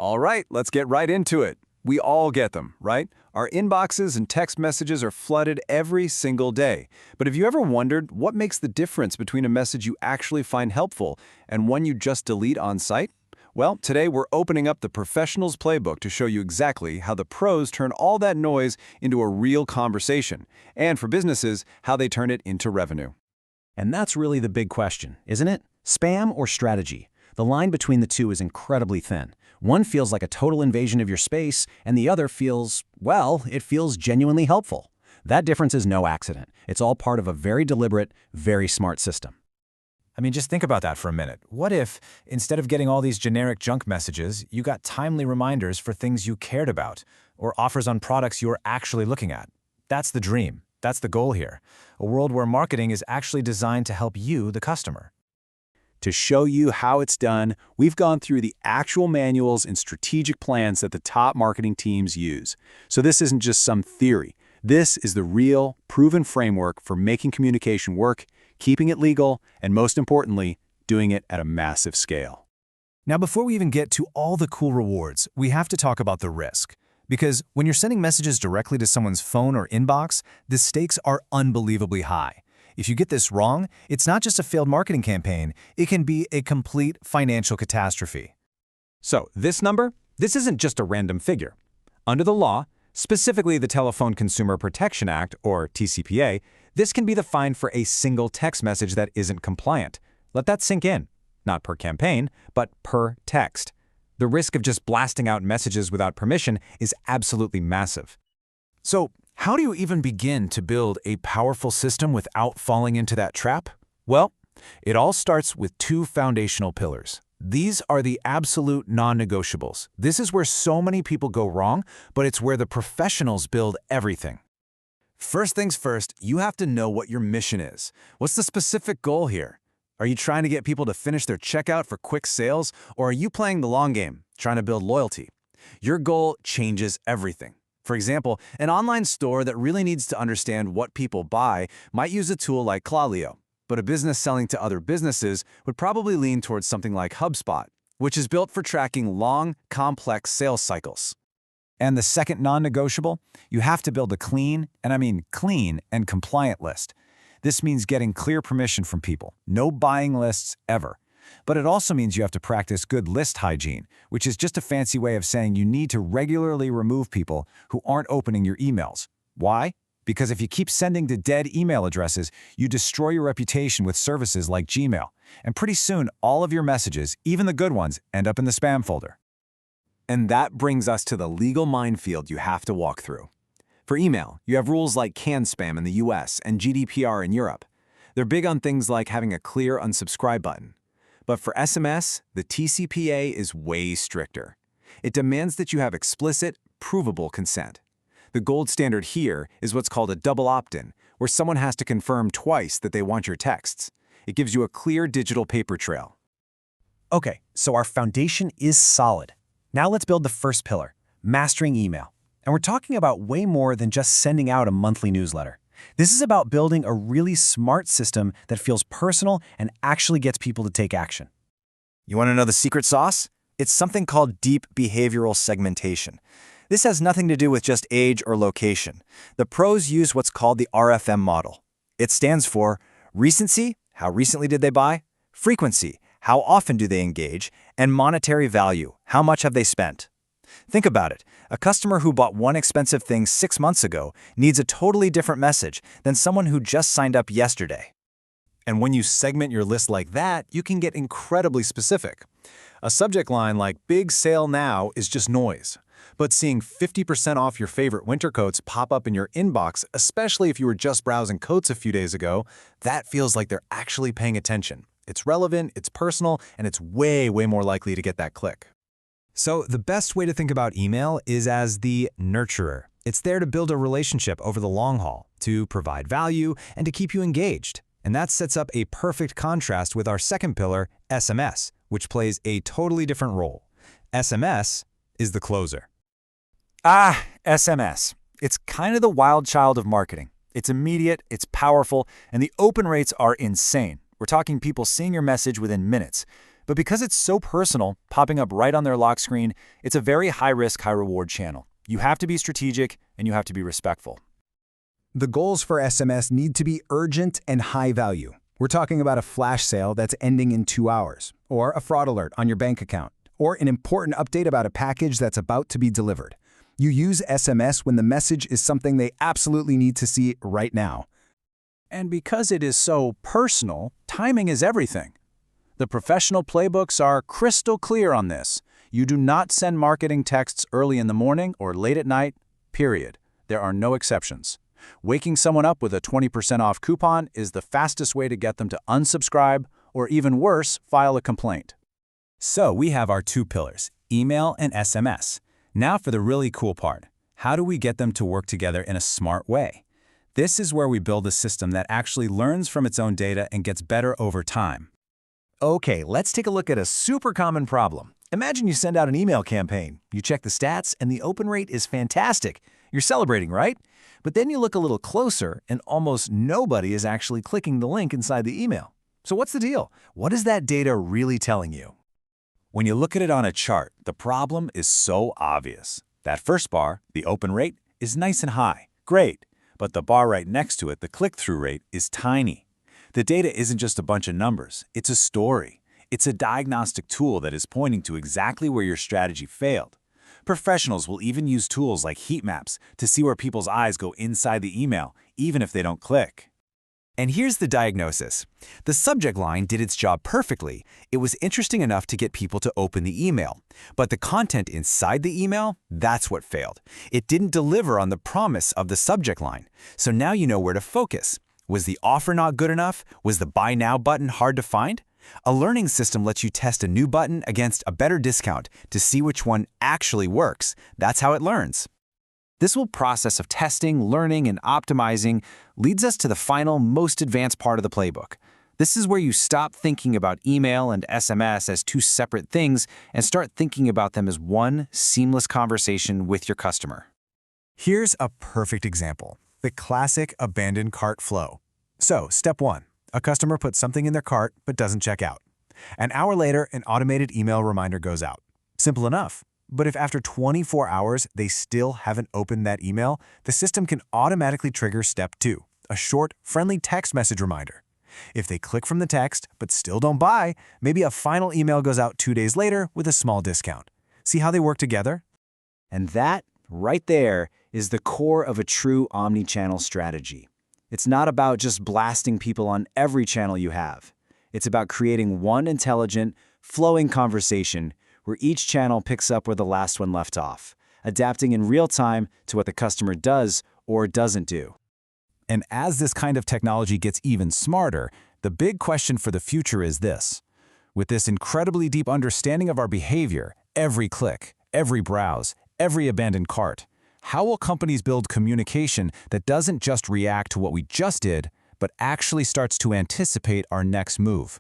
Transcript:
All right, let's get right into it. We all get them, right? Our inboxes and text messages are flooded every single day. But have you ever wondered what makes the difference between a message you actually find helpful and one you just delete on site? Well, today we're opening up the Professional's Playbook to show you exactly how the pros turn all that noise into a real conversation, and for businesses, how they turn it into revenue. And that's really the big question, isn't it? Spam or strategy? The line between the two is incredibly thin. One feels like a total invasion of your space, and the other feels, well, it feels genuinely helpful. That difference is no accident. It's all part of a very deliberate, very smart system. I mean, just think about that for a minute. What if, instead of getting all these generic junk messages, you got timely reminders for things you cared about, or offers on products you're actually looking at? That's the dream. That's the goal here. A world where marketing is actually designed to help you, the customer. To show you how it's done, we've gone through the actual manuals and strategic plans that the top marketing teams use. So this isn't just some theory. This is the real, proven framework for making communication work, keeping it legal, and most importantly, doing it at a massive scale. Now, before we even get to all the cool rewards, we have to talk about the risk. Because when you're sending messages directly to someone's phone or inbox, the stakes are unbelievably high. If you get this wrong, it's not just a failed marketing campaign, it can be a complete financial catastrophe. So this number, this isn't just a random figure. Under the law, specifically the Telephone Consumer Protection Act, or TCPA, this can be the fine for a single text message that isn't compliant. Let that sink in. Not per campaign, but per text. The risk of just blasting out messages without permission is absolutely massive. So, how do you even begin to build a powerful system without falling into that trap? Well, it all starts with two foundational pillars. These are the absolute non-negotiables. This is where so many people go wrong, but it's where the professionals build everything. First things first, you have to know what your mission is. What's the specific goal here? Are you trying to get people to finish their checkout for quick sales, or are you playing the long game, trying to build loyalty? Your goal changes everything. For example, an online store that really needs to understand what people buy might use a tool like Clalio, but a business selling to other businesses would probably lean towards something like HubSpot, which is built for tracking long, complex sales cycles. And the second non-negotiable, you have to build a clean, and I mean clean and compliant list. This means getting clear permission from people, no buying lists ever. But it also means you have to practice good list hygiene, which is just a fancy way of saying you need to regularly remove people who aren't opening your emails. Why? Because if you keep sending to dead email addresses, you destroy your reputation with services like Gmail. And pretty soon, all of your messages, even the good ones, end up in the spam folder. And that brings us to the legal minefield you have to walk through. For email, you have rules like CAN spam in the US and GDPR in Europe. They're big on things like having a clear unsubscribe button. But for SMS, the TCPA is way stricter. It demands that you have explicit, provable consent. The gold standard here is what's called a double opt-in, where someone has to confirm twice that they want your texts. It gives you a clear digital paper trail. Okay, so our foundation is solid. Now let's build the first pillar, mastering email. And we're talking about way more than just sending out a monthly newsletter. This is about building a really smart system that feels personal and actually gets people to take action. You want to know the secret sauce? It's something called deep behavioral segmentation. This has nothing to do with just age or location. The pros use what's called the RFM model. It stands for recency, how recently did they buy, frequency, how often do they engage, and monetary value, how much have they spent. Think about it. A customer who bought one expensive thing 6 months ago needs a totally different message than someone who just signed up yesterday. And when you segment your list like that, you can get incredibly specific. A subject line like "Big Sale Now" is just noise. But seeing 50% off your favorite winter coats pop up in your inbox, especially if you were just browsing coats a few days ago, that feels like they're actually paying attention. It's relevant, it's personal, and it's way more likely to get that click. So the best way to think about email is as the nurturer. It's there to build a relationship over the long haul, to provide value, and to keep you engaged. And that sets up a perfect contrast with our second pillar, SMS, which plays a totally different role. SMS is the closer. SMS. It's kind of the wild child of marketing. It's immediate, it's powerful, and the open rates are insane. We're talking people seeing your message within minutes. But because it's so personal, popping up right on their lock screen, it's a very high-risk, high-reward channel. You have to be strategic, and you have to be respectful. The goals for SMS need to be urgent and high value. We're talking about a flash sale that's ending in 2 hours, or a fraud alert on your bank account, or an important update about a package that's about to be delivered. You use SMS when the message is something they absolutely need to see right now. And because it is so personal, timing is everything. The professional playbooks are crystal clear on this. You do not send marketing texts early in the morning or late at night, period. There are no exceptions. Waking someone up with a 20% off coupon is the fastest way to get them to unsubscribe, or even worse, file a complaint. So we have our two pillars, email and SMS. Now for the really cool part. How do we get them to work together in a smart way? This is where we build a system that actually learns from its own data and gets better over time. Okay, let's take a look at a super common problem. Imagine you send out an email campaign. You check the stats, and the open rate is fantastic. You're celebrating, right? But then you look a little closer, and almost nobody is actually clicking the link inside the email. So what's the deal? What is that data really telling you? When you look at it on a chart, the problem is so obvious. That first bar, the open rate, is nice and high. Great. But the bar right next to it, the click-through rate, is tiny. The data isn't just a bunch of numbers. It's a story. It's a diagnostic tool that is pointing to exactly where your strategy failed. Professionals will even use tools like heat maps to see where people's eyes go inside the email, even if they don't click. And here's the diagnosis. The subject line did its job perfectly. It was interesting enough to get people to open the email. But the content inside the email, that's what failed. It didn't deliver on the promise of the subject line. So now you know where to focus. Was the offer not good enough? Was the Buy Now button hard to find? A learning system lets you test a new button against a better discount to see which one actually works. That's how it learns. This whole process of testing, learning, and optimizing leads us to the final, most advanced part of the playbook. This is where you stop thinking about email and SMS as two separate things and start thinking about them as one seamless conversation with your customer. Here's a perfect example, the classic abandoned cart flow. So, step 1, a customer puts something in their cart but doesn't check out. An hour later, an automated email reminder goes out. Simple enough. But if after 24 hours they still haven't opened that email, the system can automatically trigger step 2, a short, friendly text message reminder. If they click from the text but still don't buy, maybe a final email goes out 2 days later with a small discount. See how they work together? And that, right there, is the core of a true omni-channel strategy. It's not about just blasting people on every channel you have. It's about creating one intelligent, flowing conversation where each channel picks up where the last one left off, adapting in real time to what the customer does or doesn't do. And as this kind of technology gets even smarter, the big question for the future is this. With this incredibly deep understanding of our behavior, every click, every browse, every abandoned cart, how will companies build communication that doesn't just react to what we just did, but actually starts to anticipate our next move?